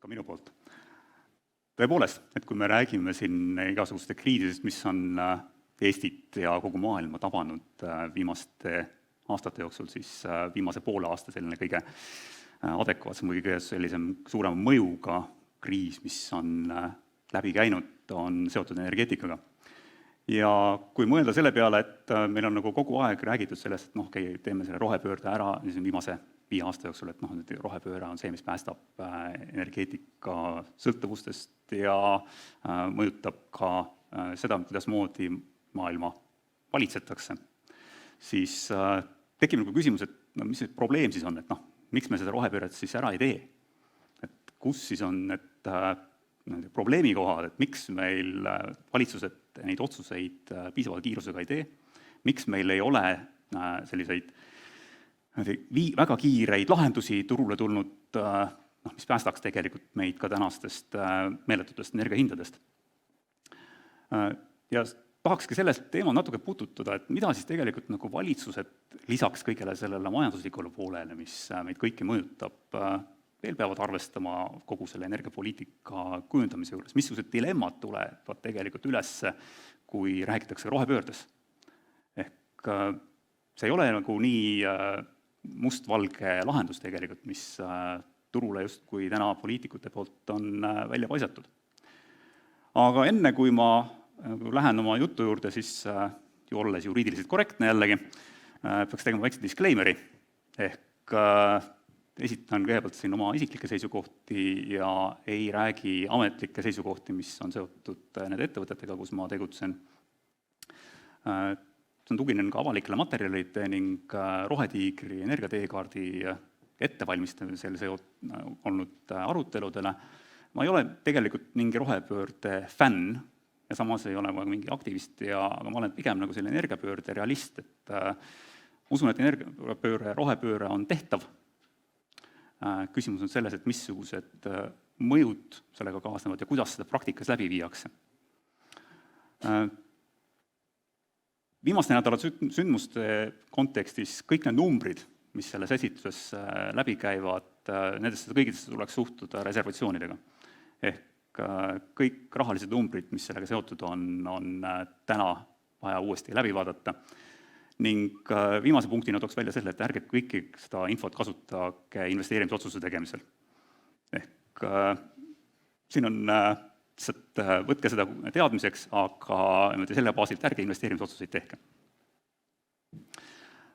ka minu poolt. Tõepoolest, et kui me räägime siin igasuguste kriisidest, mis on Eestit ja kogu maailma tabanud viimaste aastate jooksul, siis viimase poole aasta selline kõige adekvaatsem või kõige sellisem suurema mõjuga kriis, mis on läbi käinud, on seotud energeetikaga. Ja kui mõelda selle peale, et meil on nagu kogu aeg räägitud sellest, et okei, teeme selle rohepöörde ära viimase 5 aasta jooksul, et rohepööre on see, mis päästab energeetika sõltuvustest ja mõjutab ka seda, kuidas moodi maailma valitsetakse, siis tekib nagu küsimus, et mis see probleem siis on, et miks me seda rohepööret siis ära ei tee? Et kus siis on need probleemi kohad, et miks meil valitsused neid otsuseid piisava kiirusega ei tee, miks meil ei ole selliseid väga kiireid lahendusi turule tulnud, mis päästaks tegelikult meid ka tänastest meeletutest energiahindadest. Ja tahakski sellest teemal natuke puututada, et mida siis tegelikult nagu valitsused lisaks kõigele sellele majanduslikule poolele, mis meid kõiki mõjutab, veel peavad arvestama kogu selle energiapoliitika kujundamise juures, missugused dilemmad tulevad tegelikult üles, kui räägitakse rohepöördes. Ehk see ei ole nagu nii mustvalge lahendus tegelikult, mis turule just kui täna poliitikute poolt on välja paisatud. Aga enne, kui ma lähen oma jutu juurde, siis olles juriidiliselt korrektne jällegi, peaks tegema väikse disclaimeri, ehk esitan kõigepealt siin oma isiklikke seisukohti ja ei räägi ametlikke seisukohti, mis on seotud nende ettevõtetega, kus ma tegutsen. See on tuginen ka avalikele materjalide ning Rohetiigri energiateekaardi ettevalmistamisel olnud aruteludele. Ma ei ole tegelikult mingi rohepöörde fänn ja samas ei ole mingi aktivist, aga ma olen pigem nagu selline energiapöörde realist, et usun, et energiapööre, rohepööre on tehtav. Küsimus on selles, et missugused mõjud sellega kaasnevad ja kuidas seda praktikas läbi viiakse. Viimaste nädalad sündmuste kontekstis kõik need numbrid, mis selles esituses läbi käivad, nendesse kõigisse tuleks suhtuda reservatsioonidega. Ehk kõik rahalised numbrid, mis sellega seotud on täna vaja uuesti läbi vaadata. Ning viimase punktina tooks välja selle, et ärge kõiki seda infot kasutage investeerimisotsuse tegemisel. Ehk siin on, võtke seda teadmiseks, aga selle baasilt ärge investeerimisotsuseid tehke.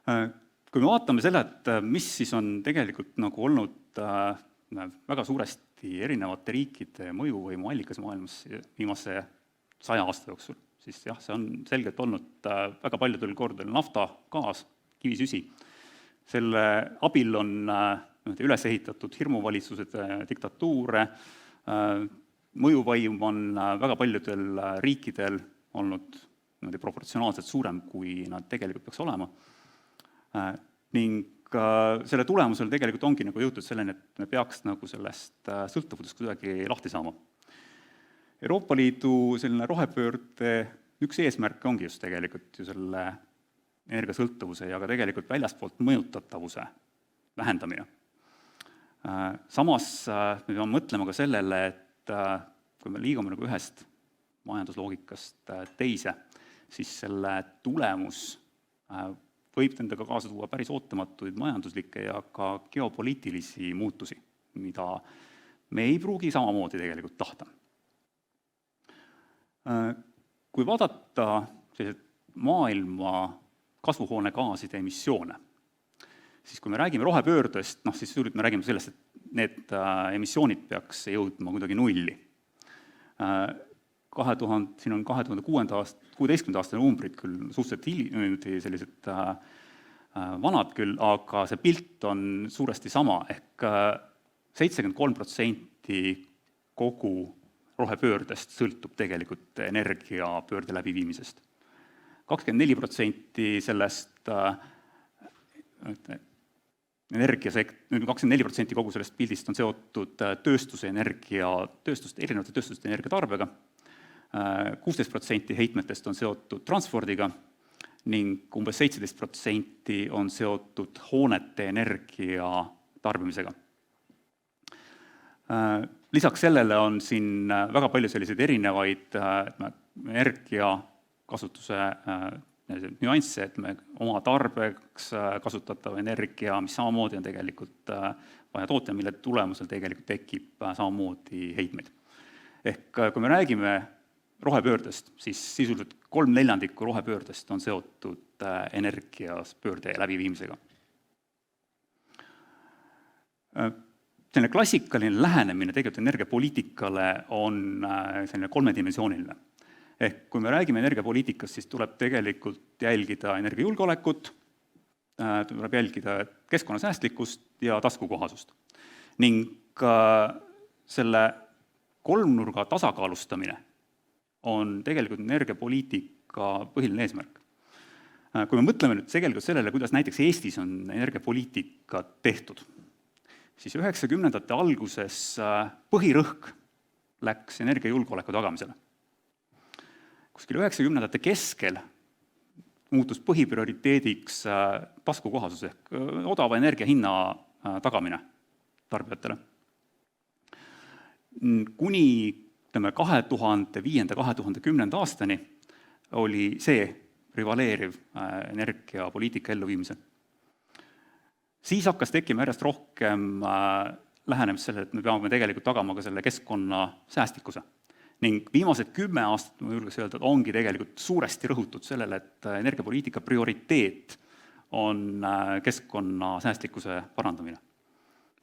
Kui me vaatame selle, et mis siis on tegelikult nagu olnud väga suuresti erinevate riikide mõjuvõimu allikas maailmas viimase 100 aasta jooksul, siis jah, see on selgelt olnud väga paljudel kordadel nafta, gaas, kivisüsi. Selle abil on üles ehitatud hirmuvalitsused, diktatuure, mõjuvaim on väga paljudel riikidel olnud proportsionaalselt suurem, kui nad tegelikult peaks olema. Ning selle tulemusel tegelikult ongi nagu jõutud selleni, et me peaks nagu sellest sõltuvusest kuidagi lahti saama. Euroopa Liidu selline rohepöörde üks eesmärk ongi just tegelikult ju selle energiasõltuvuse ja ka tegelikult väljastpoolt mõjutatavuse vähendamine. Samas me peame mõtlema ka sellele, et kui me liigume nagu ühest majandusloogikast teise, siis selle tulemus võib endaga kaasa tuua päris ootamatuid majanduslikke ja ka geopoliitilisi muutusi, mida me ei pruugi samamoodi tegelikult tahta. Kui vaadata maailma kasvuhoonegaaside emissioone, siis kui me räägime rohepöördest, siis me räägime sellest, et need emissioonid peaks jõudma kuidagi nulli. Siin on 2016. aasta numbrid küll suhteliselt sellised vanad küll, aga see pilt on suuresti sama, ehk 73% kogu rohepöördest sõltub tegelikult energiapöörde läbiviimisest. 24% sellest 24% kogu sellest pildist on seotud erinevate tööstuste energiatarbega, 16% heitmetest on seotud transpordiga ning umbes 17% on seotud hoonete energia tarbimisega. Lisaks sellele on siin väga palju selliseid erinevaid energiakasutuse nüansse, et me oma tarbeks kasutatav energia, mis samamoodi on tegelikult vaja toota, mille tulemusel tegelikult tekib samamoodi heitmeid. Ehk kui me räägime rohepöördest, siis sisuliselt 3/4 rohepöördest on seotud energiapöörde läbiviimisega. Selline klassikaline lähenemine tegelikult energiapoliitikale on selline kolmedimensiooniline. Ehk kui me räägime energiapoliitikast, siis tuleb tegelikult jälgida energiajulgeolekut, tuleb jälgida keskkonnasäästlikkust ja taskukohasust. Ning selle kolmnurga tasakaalustamine on tegelikult energiapoliitika põhiline eesmärk. Kui me mõtleme nüüd tegelikult sellele, kuidas näiteks Eestis on energiapoliitika tehtud, siis 90ndate alguses põhirõhk läks energiajulgeoleku tagamisele. Kuskil 90ndate keskel muutus põhiprioriteediks taskukohasus ehk odava energia hinna tagamine tarbijatele. Kuni 2005-2010 aastani oli see prevaleeriv energiapoliitika elluviimisel. Siis hakkas tekkima järjest rohkem lähenemist sellele, et me peame tegelikult tagama ka selle keskkonna säästlikkuse. Ning viimased 10 aastat, ma julgeks öelda, ongi tegelikult suuresti rõhutud sellele, et energiapoliitika prioriteet on keskkonna säästlikkuse parandamine.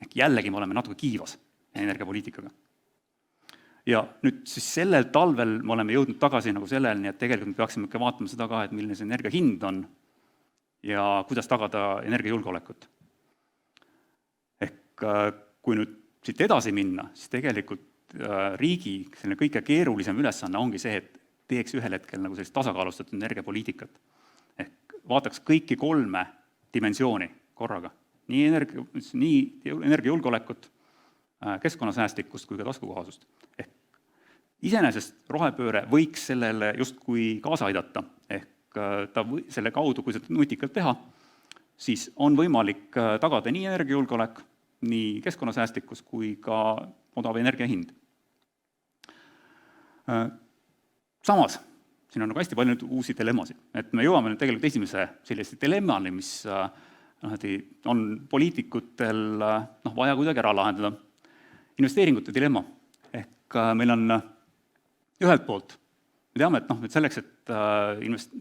Ehk jällegi me oleme natuke kiivas energiapoliitikaga. Ja nüüd siis sellel talvel me oleme jõudnud tagasi nagu selleni, et tegelikult me peaksime ikka vaatama seda ka, et milline see energia hind on ja kuidas tagada energiajulgeolekut. Ehk kui nüüd siit edasi minna, siis tegelikult riigi selline kõige keerulisem ülesanne ongi see, et teeks ühel hetkel nagu sellist tasakaalustatud energiapoliitikat. Ehk vaataks kõiki 3 dimensiooni korraga. Nii energiajulgeolekut, keskkonnasäästlikkust kui ka taskukohasust. Ehk iseenesest rohepööre võiks sellele justkui kaasa aidata. Ehk selle kaudu, kui seda nutikalt teha, siis on võimalik tagada nii energiajulgeolek, nii keskkonnasäästlikkus kui ka odav energia hind. Samas, siin on nagu hästi palju uusi dilemmasid. Et me jõuame nüüd tegelikult esimese sellise dilemmani, mis on poliitikutel vaja kuidagi ära lahendada. Investeeringute dilemma. Ehk meil on ühelt poolt, me teame, et selleks, et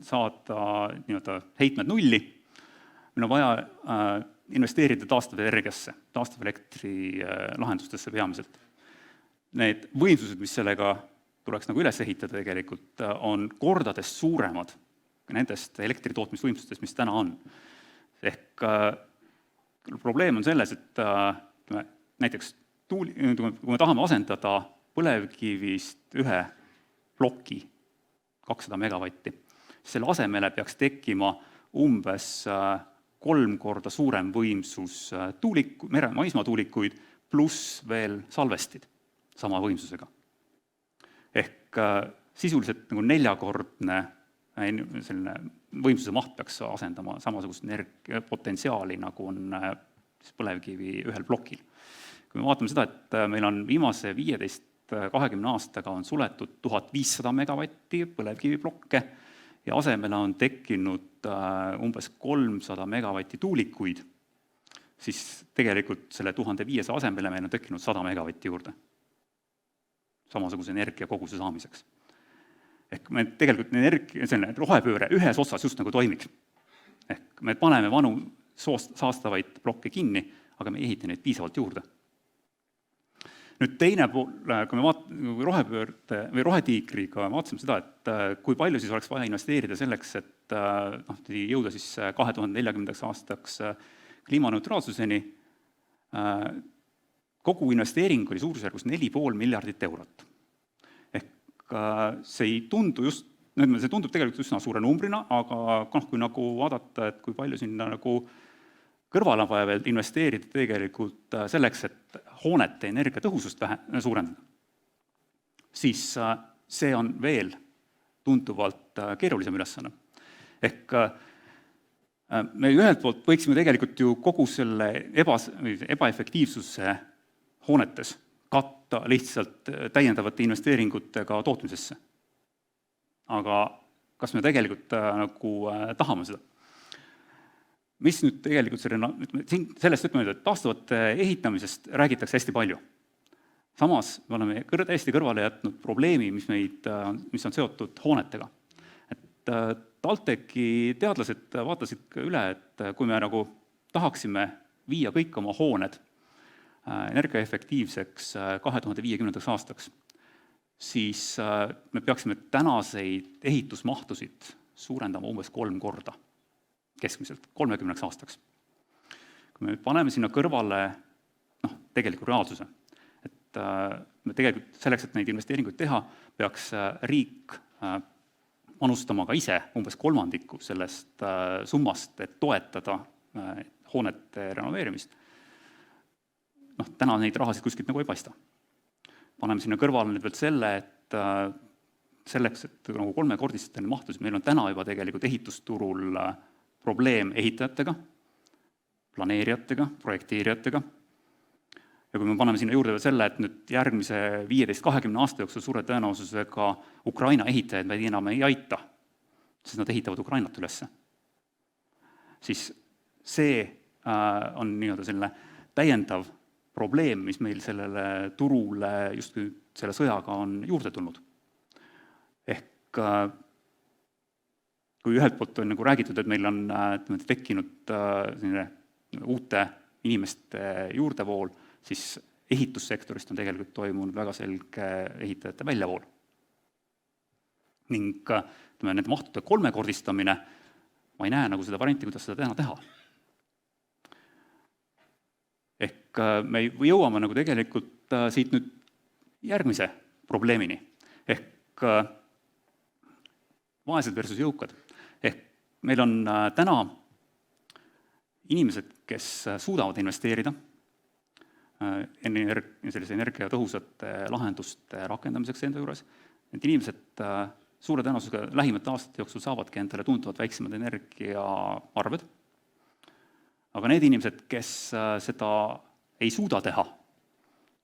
saada heitmed nulli, meil on vaja investeerida taastuvenergiasse, taastuvelektri lahendustesse peamiselt. Need võimsused, mis sellega tuleks nagu üles ehitada tegelikult, on kordades suuremad nendest elektritootmisvõimsustest, mis täna on. Ehk probleem on selles, et näiteks kui me tahame asendada põlevkivist ühe ploki 200 megavatti, selle asemele peaks tekkima umbes 3 korda suurem võimsus maismaatuulikuid pluss veel salvestid sama võimsusega. Ehk sisuliselt nagu 4-kordne võimsuse maht peaks asendama samasugust potentsiaali, nagu on põlevkivi ühel plokil. Kui me vaatame seda, et meil on viimase 15-20 aastaga on suletud 1500 megavatti põlevkiviplokke ja asemele on tekkinud umbes 300 megavatti tuulikuid, siis tegelikult selle 1500 asemele meil on tekkinud 100 megavatti juurde samasuguse energiakoguse saamiseks. Ehk me tegelikult rohepööre ühes otsas just nagu toimiks. Ehk me paneme vanu saastavaid plokke kinni, aga me ei ehita neid piisavalt juurde. Nüüd teine pool, kui me rohepöörde või rohetiikriga vaatasime seda, et kui palju siis oleks vaja investeerida selleks, et jõuda siis 2040. aastaks kliimaneutraalsuseni, kogu investeering oli suurusjärgus 4,5 miljardit eurot. Ehk see tundub tegelikult üsna suure numbrina, aga kui nagu vaadata, et kui palju sinna nagu kõrval on vaja veel investeerida tegelikult selleks, et hoonete energiatõhusust suurendada, siis see on veel tunduvalt keerulisem ülesanne. Ehk me ühelt poolt võiksime tegelikult ju kogu selle ebaefektiivsuse hoonetes katta lihtsalt täiendavate investeeringutega tootmisesse. Aga kas me tegelikult tahame seda? Mis nüüd tegelikult sellest ütleme, et taastuvate ehitamisest räägitakse hästi palju. Samas me oleme täiesti kõrvale jätnud probleemi, mis on seotud hoonetega. TalTechi teadlased vaatasid üle, et kui me tahaksime viia kõik oma hooned energiaefektiivseks 2050. aastaks, siis me peaksime tänaseid ehitusmahtusid suurendama umbes 3 korda keskmiselt 30 aastaks. Kui me paneme sinna kõrvale tegeliku reaalsuse, et me tegelikult selleks, et neid investeeringuid teha, peaks riik panustama ka ise umbes 1/3 sellest summast, et toetada hoonete renoveerimist. Täna neid rahasid kuskilt ei paista. Paneme sinna kõrvale nüüd veel selle, et selleks, et 3-kordistada neid mahtusid, meil on täna juba tegelikult ehitusturul probleem ehitajatega, planeerijatega, projekteerijatega. Ja kui me paneme sinna juurde veel selle, et nüüd järgmise 15-20 aasta jooksul suure tõenäosusega Ukraina ehitajaid meid enam ei aita, sest nad ehitavad Ukrainat ülesse, siis see on selline täiendav probleem, mis meil sellele turule just selle sõjaga on juurde tulnud. Ehk kui ühelt poolt on räägitud, et meil on tekkinud uute inimeste juurdevool, siis ehitussektorist on tegelikult toimunud väga selge ehitajate väljavool. Ning nende mahtude 3-kordistamine, ma ei näe seda varianti, kuidas seda teha. Ehk me jõuame tegelikult siit nüüd järgmise probleemini. Ehk vaesed versus jõukad. Ehk meil on täna inimesed, kes suudavad investeerida sellise energiatõhusate lahenduste rakendamiseks enda juures. Need inimesed suure tõenäosusega lähimate aastate jooksul saavadki endale tunduvalt väiksemad energiaarved. Aga need inimesed, kes seda ei suuda teha,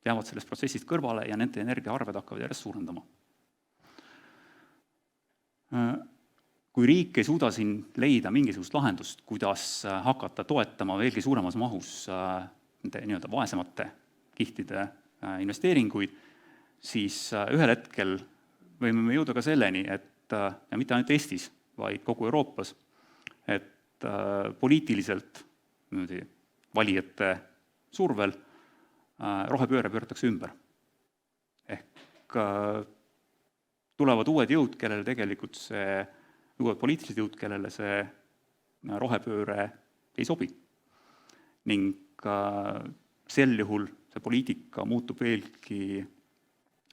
jäävad sellest protsessist kõrvale ja nende energiaarved hakkavad järjest suurendama. Kui riik ei suuda siin leida mingisugust lahendust, kuidas hakata toetama veelgi suuremas mahus nende vaesemate kihtide investeeringuid, siis ühel hetkel võime me jõuda ka selleni, et ja mitte ainult Eestis, vaid kogu Euroopas, et poliitiliselt valijate survel rohepööre pööratakse ümber. Ehk tulevad uued jõud, kellele tegelikult uued poliitilised jõud, kellele see rohepööre ei sobi. Ning sel juhul see poliitika muutub veelgi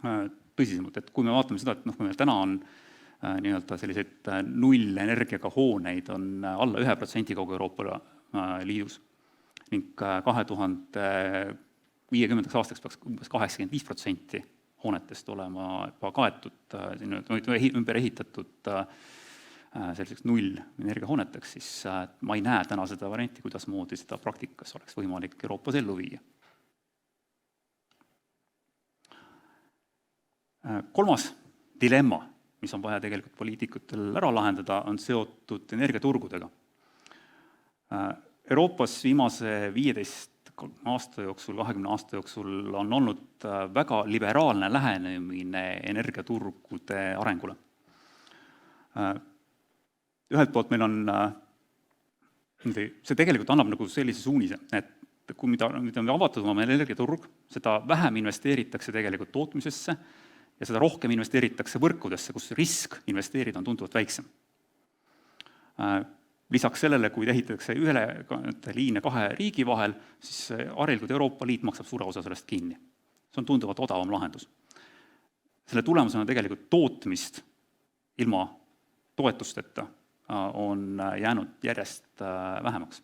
tõsisemalt. Et kui me vaatame seda, et kui meil täna on selliseid nullenergiaga hooneid on alla 1% kogu Euroopa Liidus ning 2050. aastaks peaks umbes 85% hoonetest olema juba kaetud, ümber ehitatud selliseks nullenergiahooneteks, siis ma ei näe täna seda varianti, kuidas moodi seda praktikas oleks võimalik Euroopas ellu viia. Kolmas dilemma, mis on vaja tegelikult poliitikutel ära lahendada, on seotud energiaturgudega. Euroopas viimase 15 aasta jooksul, 20 aasta jooksul on olnud väga liberaalne lähenemine energiaturgude arengule. Ühelt poolt meil on, see tegelikult annab sellise suunise, et kui mida on avatud oma energiaturg, seda vähem investeeritakse tegelikult tootmisesse ja seda rohkem investeeritakse võrkudesse, kus risk investeerida on tunduvalt väiksem. Lisaks sellele, kui ehitatakse ühele liine 2 riigi vahel, siis harilikult Euroopa Liit maksab suure osa sellest kinni. See on tunduvalt odavam lahendus. Selle tulemusena tegelikult tootmist ilma toetusteta on jäänud järjest vähemaks.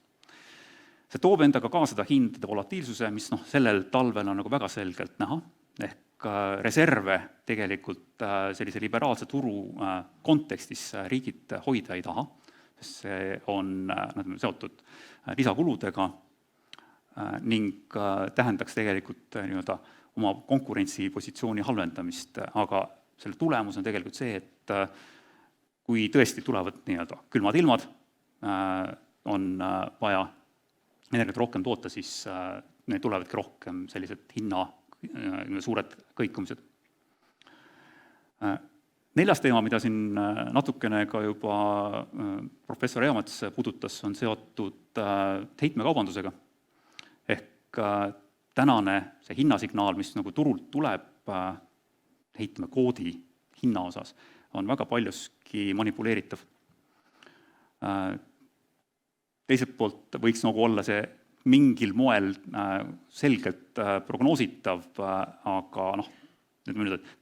See toob endaga kaasa hindade volatiilsuse, mis sellel talvel on väga selgelt näha, ehk reserve tegelikult sellise liberaalse turu kontekstis riigid hoida ei taha. See on seotud lisakuludega ning tähendaks tegelikult oma konkurentsipositsiooni halvendamist, aga selle tulemus on tegelikult see, et kui tõesti tulevad nii-öelda külmad ilmad, on vaja energiat rohkem toota, siis need tulevadki rohkem sellised hinna suured kõikumised. Neljas teema, mida siin natukene ka juba professor Eamets puudutas, on seotud heitmekaubandusega. Ehk tänane see hinnasignaal, mis nagu turult tuleb heitmekoodi hinna osas, on väga paljuski manipuleeritav. Teiselt poolt võiks nagu olla see mingil moel selgelt prognoositav, aga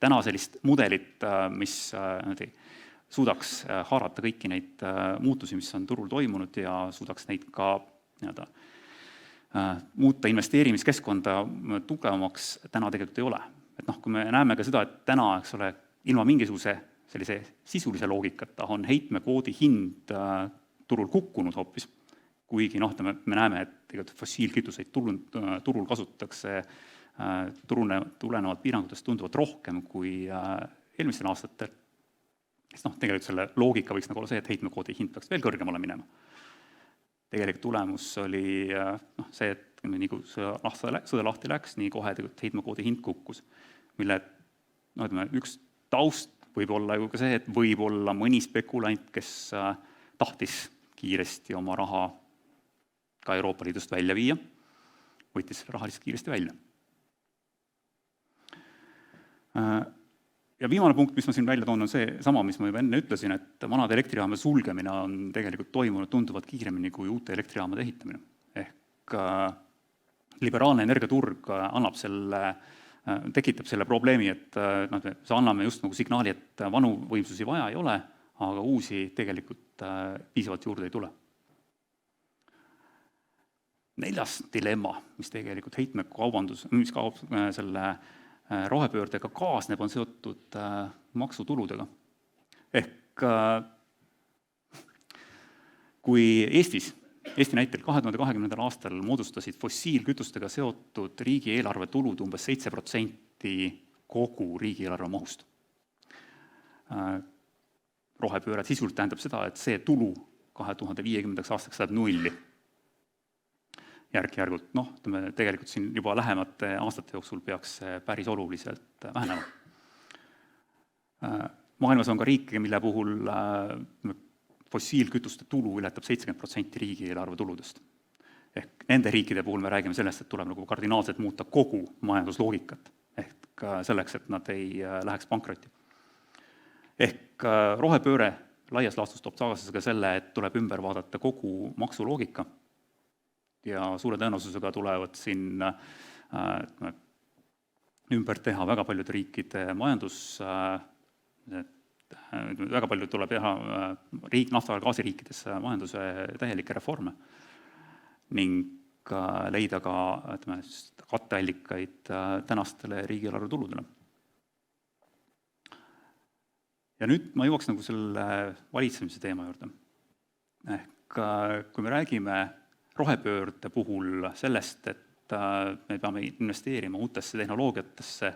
täna sellist mudelit, mis suudaks haarata kõiki neid muutusi, mis on turul toimunud ja suudaks neid ka muuta investeerimiskeskkonda tugevamaks, täna tegelikult ei ole. Et kui me näeme ka seda, et täna, eks ole, ilma mingisuguse sellise sisulise loogikata on heitmekoodi hind turul kukkunud hoopis, kuigi me näeme, et fossiilkütuseid turul kasutatakse tulenevalt piirangutest tunduvalt rohkem kui eelmistel aastatel. Tegelikult selle loogika võiks olla see, et heitmekoodi hind peaks veel kõrgemale minema. Tegelikult tulemus oli see, et nii kui sõda lahti läks, nii kohe heitmekoodi hind kukkus, mille üks taust võib olla ju ka see, et võib olla mõni spekulant, kes tahtis kiiresti oma raha ka Euroopa Liidust välja viia, võttis selle raha lihtsalt kiiresti välja. Ja viimane punkt, mis ma siin välja toon, on see sama, mis ma juba enne ütlesin, et vanade elektrijaamade sulgemine on tegelikult toimunud tunduvalt kiiremini kui uute elektrijaamade ehitamine. Ehk liberaalne energiaturg tekitab selle probleemi, et me anname just nagu signaali, et vanu võimsusi vaja ei ole, aga uusi tegelikult piisavalt juurde ei tule. Neljas dilemma, mis tegelikult heitmekaubandus, mis selle rohepöördega kaasneb, on seotud maksutuludega. Ehk kui Eesti näitel 2020. aastal moodustasid fossiilkütustega seotud riigieelarve tulud umbes 7% kogu riigieelarve mahust. Rohepööre sisuliselt tähendab seda, et see tulu 2050. aastaks läheb nulli. Järk-järgult, tegelikult siin juba lähemate aastate jooksul peaks päris oluliselt vähenema. Maailmas on ka riike, mille puhul fossiilkütuste tulu ületab 70% riigieelarve tuludest. Ehk nende riikide puhul me räägime sellest, et tuleb nagu kardinaalselt muuta kogu majandusloogikat, ehk selleks, et nad ei läheks pankrotti. Ehk rohepööre laias laastus toob tagasi ka selle, et tuleb ümber vaadata kogu maksuloogika, ja suure tõenäosusega tulevad siin ümber teha väga paljude riikide väga palju tuleb teha nafta- ja gaasiriikides majanduse täielikke reforme ning leida ka katteallikaid tänastele riigieelarve tuludele. Ja nüüd ma jõuaks nagu selle valitsemise teema juurde. Ehk kui me räägime rohepöörde puhul sellest, et me peame investeerima uutesse tehnoloogiatesse,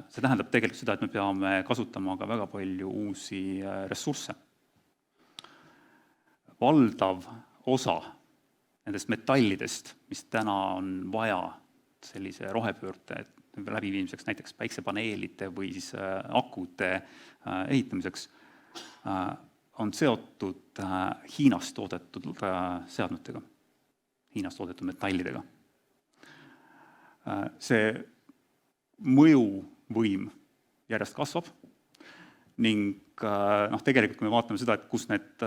see tähendab tegelikult seda, et me peame kasutama ka väga palju uusi ressursse. Valdav osa nendest metallidest, mis täna on vaja sellise rohepöörde läbiviimiseks, näiteks päiksepaneelide või siis akude ehitamiseks, on seotud Hiinas toodetud seadmetega, Hiinas toodetud metallidega. See mõjuvõim järjest kasvab ning tegelikult, kui me vaatame seda, et kus need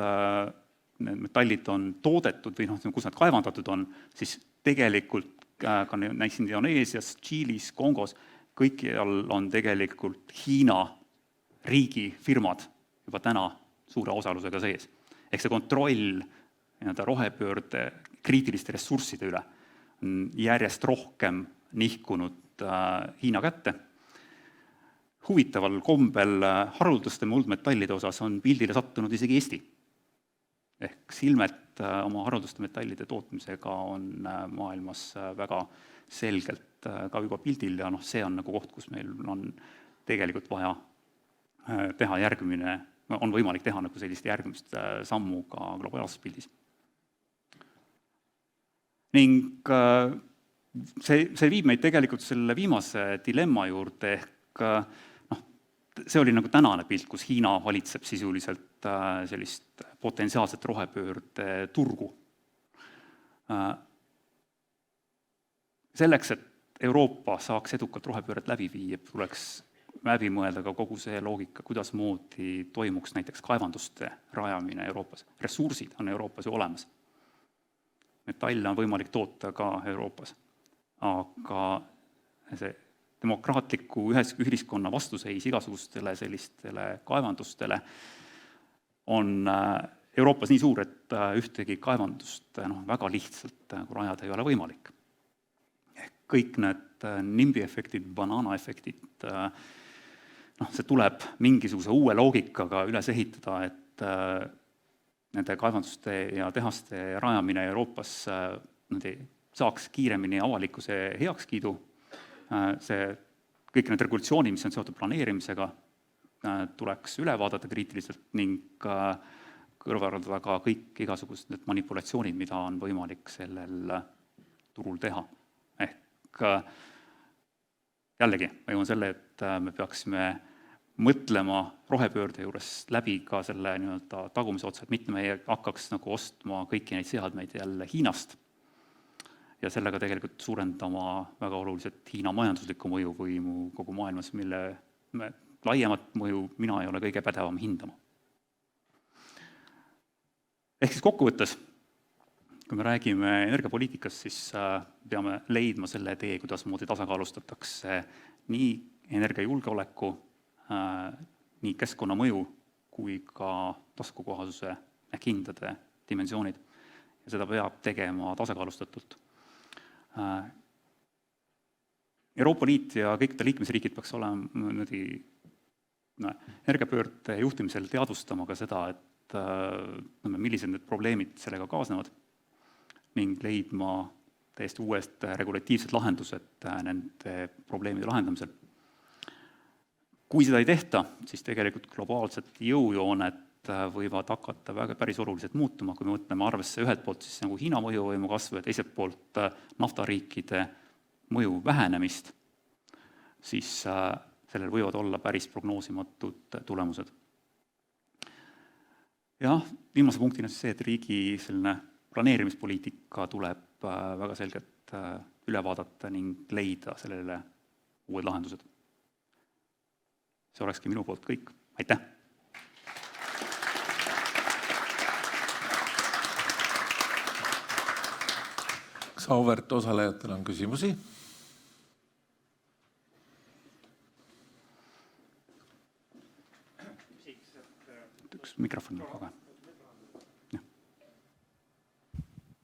metallid on toodetud või kus nad kaevandatud on, siis tegelikult ka näiteks Indoneesias, Tšiilis, Kongos, kõikjal on tegelikult Hiina riigifirmad juba täna suure osalusega sees. Ehk see kontroll rohepöörde kriitiliste ressursside üle on järjest rohkem nihkunud Hiina kätte. Huvitaval kombel haruldaste muldmetallide osas on pildile sattunud isegi Eesti. Ehk Silmet oma haruldaste metallide tootmisega on maailmas väga selgelt ka juba pildil ja see on nagu koht, kus meil on tegelikult vaja teha on võimalik teha nagu sellist järgmist sammu ka globaalses pildis. Ning see viib meid tegelikult selle viimase dilemma juurde ehk see oli nagu tänane pilt, kus Hiina valitseb sisuliselt sellist potentsiaalset rohepöörde turgu. Selleks, et Euroopa saaks edukalt rohepööret läbi viia, tuleks läbi mõelda ka kogu see loogika, kuidas moodi toimuks näiteks kaevanduste rajamine Euroopas. Ressursid on Euroopas ju olemas. Metalle on võimalik toota ka Euroopas. Aga see demokraatliku ühiskonna vastuseis igasugustele sellistele kaevandustele on Euroopas nii suur, et ühtegi kaevandust väga lihtsalt rajada ei ole võimalik. Kõik need nimbi-efektid, banana-efektid, see tuleb mingisuguse uue loogikaga üles ehitada, et nende kaevanduste ja tehaste rajamine Euroopas saaks kiiremini avalikkuse heakskiidu. Kõik need regulatsioonid, mis on seotud planeerimisega, tuleks üle vaadata kriitiliselt ning kõrvaldada ka kõik igasugused need manipulatsioonid, mida on võimalik sellel turul teha. Ehk jällegi, ma jõuan selle, et me peaksime mõtlema rohepöörde juures läbi ka selle tagumise otsa, et mitte me ei hakkaks nagu ostma kõiki neid seadmeid jälle Hiinast ja sellega tegelikult suurendama väga oluliselt Hiina majanduslikku mõjuvõimu kogu maailmas, mille laiemat mõju mina ei ole kõige pädevam hindama. Ehk siis kokkuvõttes, kui me räägime energiapoliitikast, siis peame leidma selle tee, kuidas moodi tasakaalustatakse nii energiajulgeoleku, nii keskkonnamõju kui ka taskukohasuse ehk hindade dimensioonid. Ja seda peab tegema tasakaalustatult. Euroopa Liit ja kõik liikmesriigid peaks olema energiapöörde juhtimisel teadvustama ka seda, et millised need probleemid sellega kaasnevad ning leidma täiesti uuest regulatiivsed lahendused nende probleemide lahendamisel. Kui seda ei tehta, siis tegelikult globaalsed jõujooned võivad hakata päris oluliselt muutuma, kui me mõtleme arvesse ühelt poolt siis nagu Hiina mõjuvõimu kasvu ja teiselt poolt naftariikide mõju vähenemist, siis sellel võivad olla päris prognoosimatud tulemused. Ja viimase punktina siis see, et riigi selline planeerimispoliitika tuleb väga selgelt üle vaadata ning leida sellele uued lahendused. See olekski minu poolt kõik. Aitäh! Kas auväärt osalejatel on küsimusi? Üks mikrofon kogu.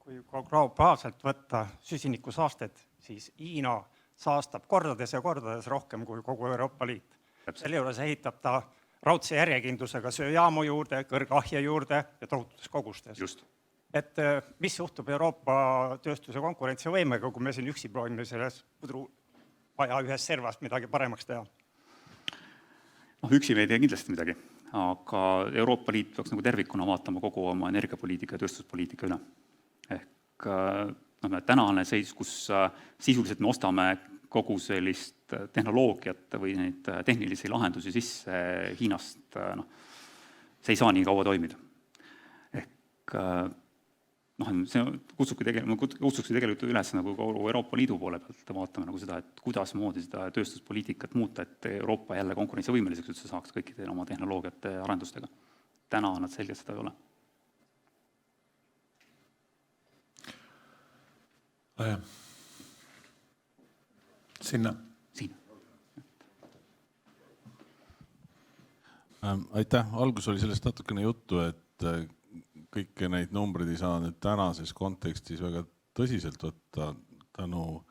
Kui globaalselt võtta süsinikusaasted, siis Hiina saastab kordades ja kordades rohkem kui kogu Euroopa Liit. Selle juures ehitab ta raudse järjekindlusega sööjaamu juurde, kõrgahje juurde ja tohututes kogustes. Just. Et mis juhtub Euroopa tööstuse konkurentsivõimega, kui me siin üksi proovime selles pudru vaja ühes servas midagi paremaks teha? Üksi me ei tee kindlasti midagi, aga Euroopa Liit peaks nagu tervikuna vaatama kogu oma energiapoliitika ja tööstuspoliitika üle. Ehk tänane seis, kus sisuliselt me ostame kogu sellist tehnoloogiat või neid tehnilisi lahendusi sisse Hiinast, see ei saa nii kaua toimida. Ehk see kutsukski tegelikult üles nagu kogu Euroopa Liidu poole pealt vaatame nagu seda, et kuidas moodi seda tööstuspoliitikat muuta, et Euroopa jälle konkurentsivõimeliseks üldse saaks kõikide oma tehnoloogiate arendustega. Täna nad selgelt seda ei ole. Sinna. Siin. Aitäh. Algus oli sellest natukene juttu, et kõiki neid numbreid ei saa nüüd tänases kontekstis väga tõsiselt võtta tänu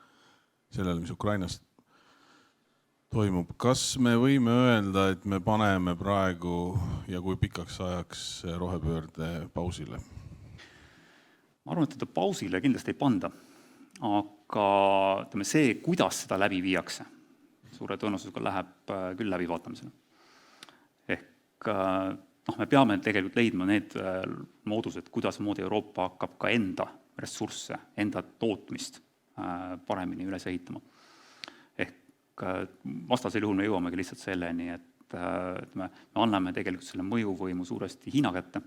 sellele, mis Ukrainas toimub. Kas me võime öelda, et me paneme praegu ja kui pikaks ajaks rohepöörde pausile? Ma arvan, et pausile kindlasti ei panda, aga aga ütleme, see, kuidas seda läbi viiakse, suure tõenäosusega läheb küll läbivaatamisele. Ehk me peame tegelikult leidma need moodused, kuidas moodi Euroopa hakkab ka enda ressursse, enda tootmist paremini üles ehitama. Ehk vastasel juhul me jõuamegi lihtsalt selleni, et me anname tegelikult selle mõjuvõimu suuresti Hiina kätte.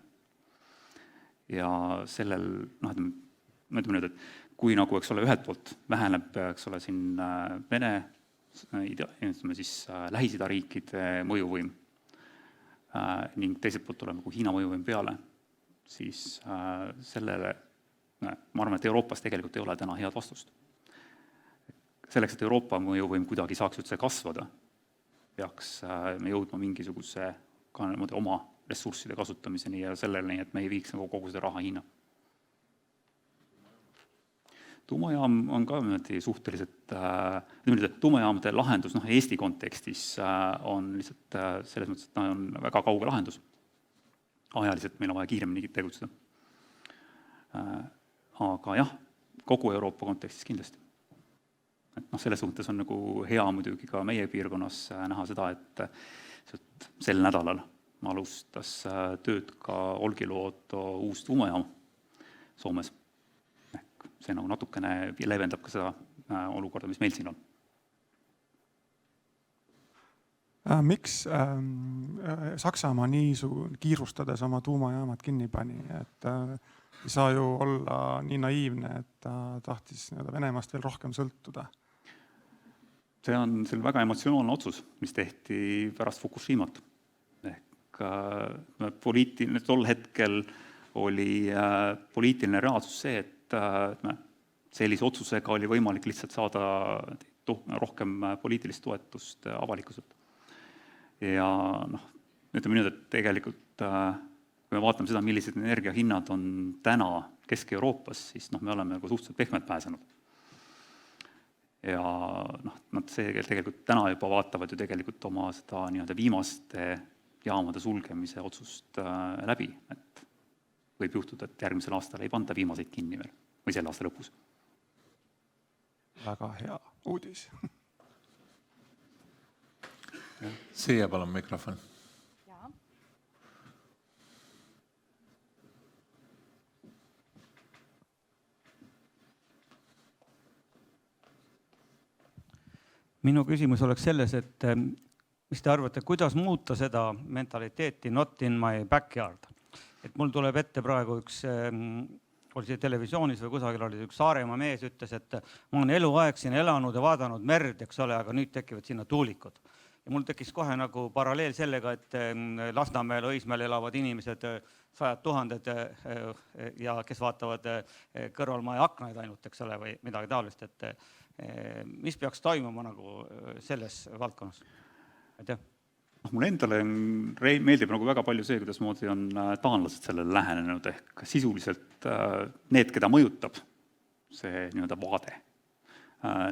Ja sellel, ütleme nüüd, et kui nagu, eks ole, ühelt poolt väheneb, eks ole, siin Vene, ütleme siis Lähis-Ida riikide mõjuvõim ning teiselt poolt tuleb nagu Hiina mõjuvõim peale, siis sellele, ma arvan, et Euroopas tegelikult ei ole täna head vastust. Selleks, et Euroopa mõjuvõim kuidagi saaks üldse kasvada, peaks me jõudma mingisuguse ka oma ressursside kasutamiseni ja selleni, et me ei viiks nagu kogu seda raha Hiina. Tuumajaam on ka suhteliselt, tuumajaamade lahendus Eesti kontekstis on lihtsalt selles mõttes, et ta on väga kauge lahendus. Ajaliselt meil on vaja kiiremini tegutseda. Aga jah, kogu Euroopa kontekstis kindlasti. Et selles suhtes on nagu hea muidugi ka meie piirkonnas näha seda, et sel nädalal alustas tööd ka Olkiluoto uus tuumajaam Soomes. See nagu natukene leevendab ka seda olukorda, mis meil siin on. Miks Saksamaa nii kiirustades oma tuumajaamad kinni pani? Et ei saa ju olla nii naiivne, et ta tahtis Venemaast veel rohkem sõltuda. See on väga emotsionaalne otsus, mis tehti pärast Fukushimat. Ehk tol hetkel oli poliitiline reaalsus see, et sellise otsusega oli võimalik lihtsalt saada rohkem poliitilist toetust avalikkuselt. Ja ütleme nüüd, et tegelikult kui me vaatame seda, millised energiahinnad on täna Kesk-Euroopas, siis me oleme suhteliselt pehmed pääsenud. Ja nad tegelikult täna juba vaatavad ju tegelikult oma seda viimaste jaamade sulgemise otsust läbi, et võib juhtuda, et järgmisel aastal ei panda viimaseid kinni veel või selle aasta lõpus. Väga hea uudis. Siia palun mikrofon. Minu küsimus oleks selles, et mis te arvate, kuidas muuta seda mentaliteeti not in my backyard? Et mul tuleb ette praegu üks, oli see televisioonis või kusagil oli üks Saaremaa mees, ütles, et ma olen eluaeg siin elanud ja vaadanud merd, eks ole, aga nüüd tekivad sinna tuulikud. Ja mul tekkis kohe nagu paralleel sellega, et Lasnamäel, Õismäel elavad inimesed 100 000 ja kes vaatavad kõrvalmaja aknaid ainult, eks ole, või midagi taolist, et mis peaks toimuma nagu selles valdkonnas? Aitäh. Mulle endale meeldib nagu väga palju see, kuidas moodi on taanlased sellele lähenenud, ehk sisuliselt need, keda mõjutab see vaade.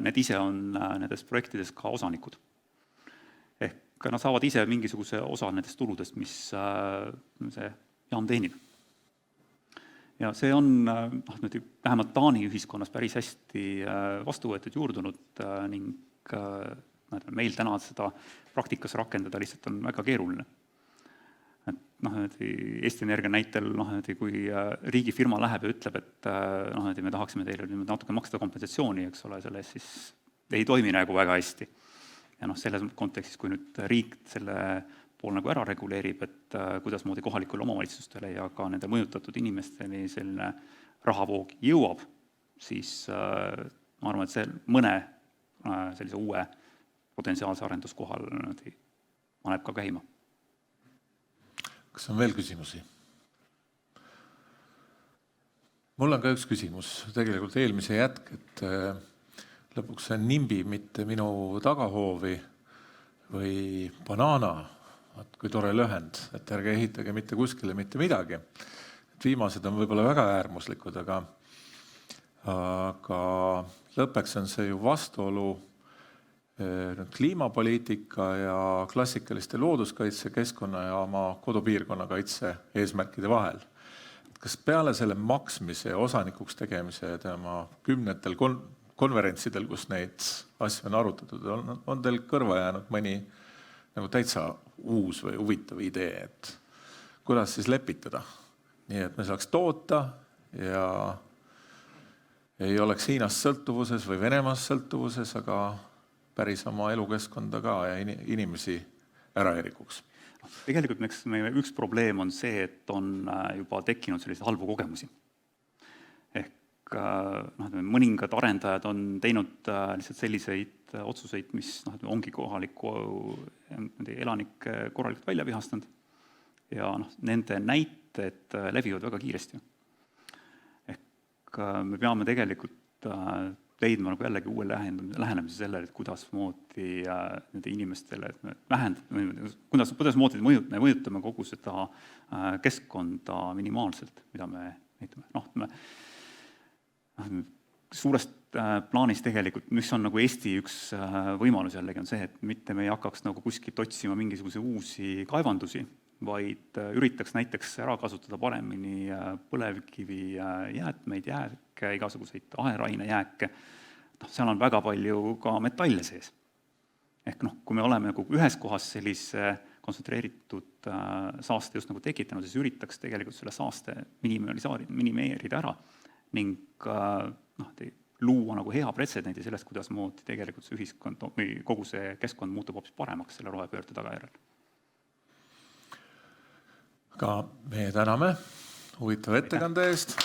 Need ise on nendes projektides ka osanikud. Ehk nad saavad ise mingisuguse osa nendest tuludest, mis see jaam teenib. Ja see on vähemalt Taani ühiskonnas päris hästi vastu võetud, juurdunud ning meil täna seda praktikas rakendada lihtsalt on väga keeruline. Et Eesti Energia näitel, kui riigifirma läheb ja ütleb, et me tahaksime teile natuke maksta kompensatsiooni, eks ole, selle siis ei toimi nagu väga hästi. Ja selles kontekstis, kui nüüd riik selle pool nagu ära reguleerib, et kuidas moodi kohalikule omavalitsustele ja ka nende mõjutatud inimesteni selline rahavoog jõuab, siis ma arvan, et see mõne sellise uue potentsiaalse arenduskohal paneb ka käima. Kas on veel küsimusi? Mul on ka üks küsimus, tegelikult eelmise jätk, et lõpuks see nimbi mitte minu tagahoovi või banaana, kui tore lühend, et ärge ehitage mitte kuskile mitte midagi. Viimased on võib-olla väga äärmuslikud, aga lõppeks on see ju vastuolu kliimapoliitika ja klassikaliste looduskaitse, keskkonna ja oma kodupiirkonna kaitse eesmärkide vahel. Kas peale selle maksmise ja osanikuks tegemise tema konverentsidel, kus neid asju on arutatud, on teil kõrva jäänud mõni nagu täitsa uus või huvitav idee, et kuidas siis lepitada, nii et me saaks toota ja ei oleks Hiinast sõltuvuses või Venemaast sõltuvuses, aga päris oma elukeskkonda ka ja inimesi ära ei rikuks. Tegelikult meie üks probleem on see, et on juba tekkinud selliseid halbu kogemusi. Ehk mõningad arendajad on teinud lihtsalt selliseid otsuseid, mis ongi kohaliku elanikke korralikult välja vihastanud ja nende näited levivad väga kiiresti. Ehk me peame tegelikult leidma nagu jällegi uue lähenemise sellele, et kuidas moodi nende inimestele kuidas moodi me mõjutame kogu seda keskkonda minimaalselt, mida me näitame. Suurest plaanis tegelikult, mis on nagu Eesti üks võimalus jällegi, on see, et mitte me ei hakkaks nagu kuskilt otsima mingisuguse uusi kaevandusi, vaid üritaks näiteks ära kasutada paremini põlevkivi jäätmeid, jääke, igasuguseid aheraine jääke. Seal on väga palju ka metalle sees. Ehk kui me oleme nagu ühes kohas sellise kontsentreeritud saaste just nagu tekitanud, siis üritaks tegelikult selle saaste minimeerida ära ning luua nagu hea pretsedendi sellest, kuidas moodi tegelikult see ühiskond või kogu see keskkond muutub hoopis paremaks selle rohepöörde tagajärjel. Aga me täname huvitava ettekande eest.